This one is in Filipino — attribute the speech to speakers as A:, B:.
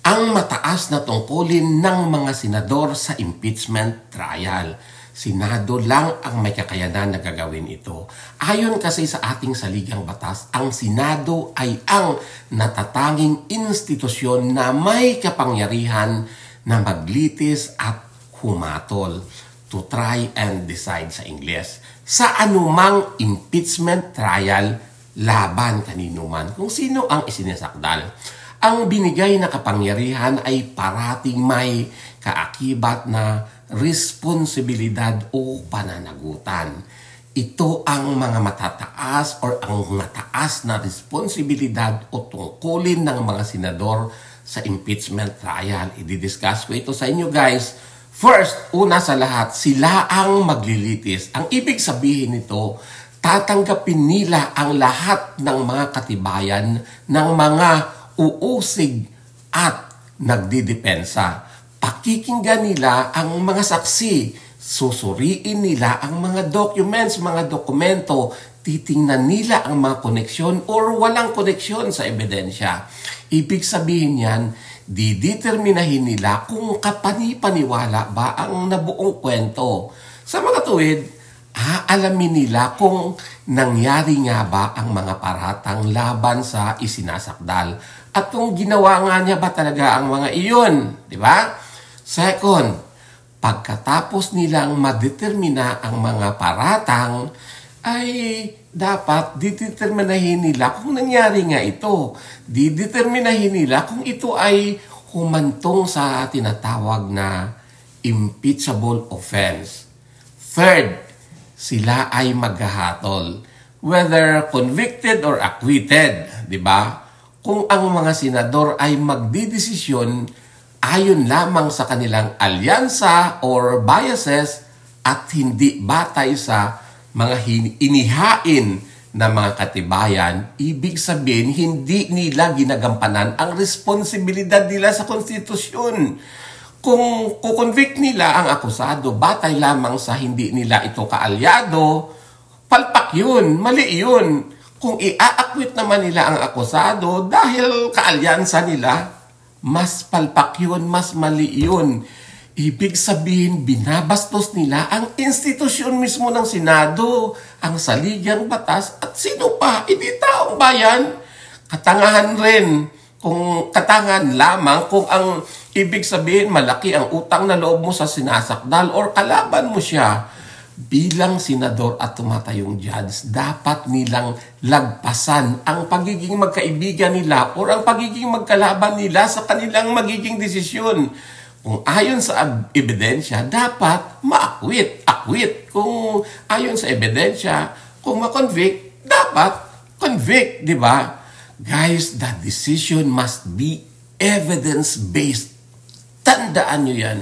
A: ang mataas na tungkulin ng mga senador sa impeachment trial. Senado lang ang may kakayanan na gagawin ito. Ayon kasi sa ating saligang batas, ang Senado ay ang natatanging institusyon na may kapangyarihan na maglitis at humatol, to try and decide sa Ingles, sa anumang impeachment trial laban kanino man, kung sino ang isinisakdal. Ang binigay na kapangyarihan ay parating may kaakibat na responsibilidad o pananagutan. Ito ang mga matataas or ang mataas na responsibilidad o tungkulin ng mga senador sa impeachment trial. I-discuss ko ito sa inyo, guys. First, una sa lahat, sila ang maglilitis. Ang ibig sabihin nito, tatanggapin nila ang lahat ng mga katibayan ng mga uusig at nagdidepensa. Pakikinggan nila ang mga saksi, susuriin nila ang mga documents, mga dokumento, titingnan nila ang mga koneksyon or walang koneksyon sa ebidensya. Ibig sabihin yan, dideterminahin nila kung kapani-paniwala ba ang nabuong kwento. Sa mga tuwid, aalamin nila kung nangyari nga ba ang mga paratang laban sa isinasakdal at kung ginawa nga niya ba talaga ang mga iyon, di ba? Second, pagkatapos nilang madetermina ang mga paratang, ay dapat dideterminahin nila kung nangyari nga ito. Dideterminahin nila kung ito ay humantong sa tinatawag na impeachable offense. Third, sila ay maghahatol, whether convicted or acquitted, di ba? Kung ang mga senador ay magdidesisyon ayon lamang sa kanilang alyansa or biases at hindi batay sa mga inihain na mga katibayan, ibig sabihin hindi nila ginagampanan ang responsibilidad nila sa konstitusyon. Kung kukonvict nila ang akusado batay lamang sa hindi nila ito kaalyado, palpak yun, mali yun. Kung i-acquit naman nila ang akusado dahil kaalyansa nila, mas palpak yun, mas mali yun. Ibig sabihin, binabastos nila ang institusyon mismo ng Senado, ang saligang batas, at sino pa? Hindi taong bayan. Katangahan rin. Kung katangahan lamang, kung ang ibig sabihin, malaki ang utang na loob mo sa sinasakdal or kalaban mo siya. Bilang senador at tumatayong judge, dapat nilang lagpasan ang pagiging magkaibigan nila o ang pagiging magkalaban nila sa kanilang magiging desisyon. Kung ayon sa ebidensya, dapat ma-acquit. Kung ayon sa ebidensya, kung ma-convict, dapat convict, di ba? Guys, the decision must be evidence-based. Tandaan nyo yan.